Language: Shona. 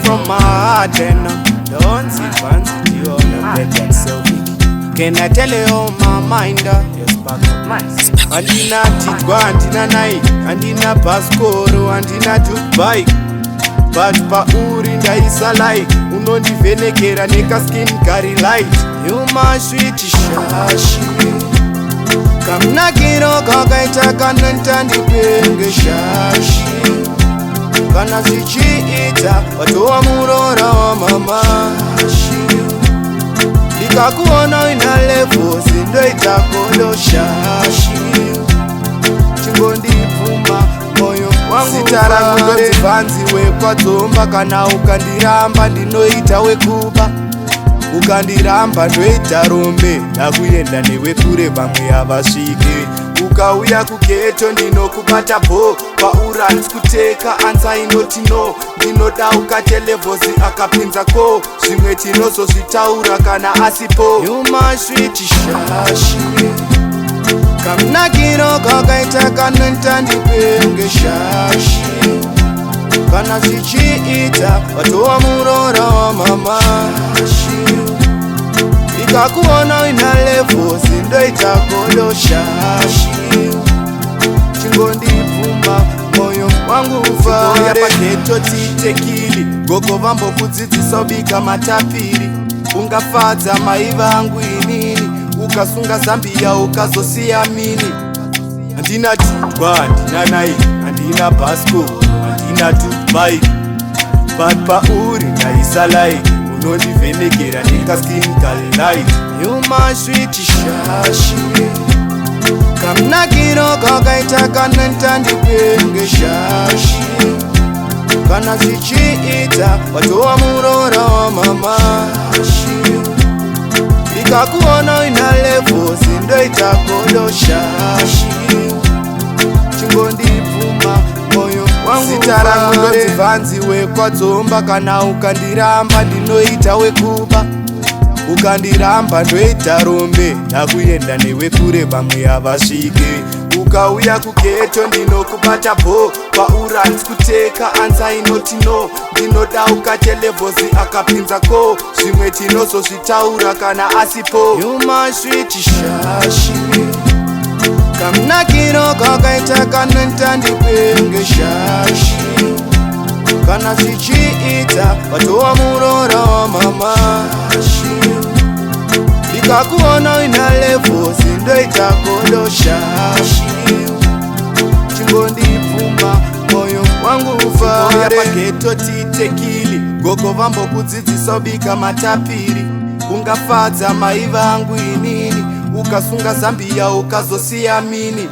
from my heart and don't see fancy you on a bed selfie. Can I tell you all my mind? Yes, back up mine. Andina Titwa, andina Nai, andina Pascoro, andina Jukebike. But pauri ndaisa like unondivenekera neka skin carry light. You my sweet shashi kamnakiro kakaita kananta ndipenge shashi kana zichiita watowa murora wa mamashi ndikakuona ina levo sindoita kodo shashi chingondipfuma moyo wangu sitarangu ndoti wekwadzomba kana ukandiramba ndinoita wekuba ukandiramba ndoita rombe ndakuenda newe kure vamwe havasvike ukauya kugeto ndinokubata bho pauranzi kuteka ansa inoti no ndinoda ukatelevozi akapinza ko zvimwe tinozozvitaura kana asipo yumasviti shashi kamnakiro kakaita kanota ndipenge shashi kana zvichiita watowa murora wa mamashi ndikakuona ina levo sindoita kodo shashi chingondipfuma moyo wangu ufare pageto titekili gogo vambokudzidzisa ubika matapiri ungafadza mai vangu inini ukasunga zambia ukazosiya mini handina Titwa, handina Nai, handina Pasco, handina Jukebike. But pauri ndaisa like unondivenekera neka skin carry light. You my sweet shashi kamnakiro kakaita kananta ndipenge shashi kana zichiita watowa murora wa mamashi ndikakuona ina levo sindoita kodo shashi chingondipfuma moyo wangu sitarangu ndoti vanzi wekwadzomba kana ukandiramba ndinoita wekuba ukandiramba ndoita rombe ndakuenda newe kure vamwe havasvike ukauya kugeto ndinokubata bho pauranzi kuteka ansa inoti no ndinoda ukatelevozi akapinza ko zvimwe tinozozvitaura kana asipo yumasviti shashi kamnakiro kakaita kanota ndipenge shashi kana zvichiita watowa murora wa mamashi ndikakuona ina levo sindoita kodo shashi chingondipfuma moyo wangu ufare pageto titekili gogo vambokudzidzisa ubika matapiri ungafadza mai vangu inini ukasunga zambia ukazosiya mini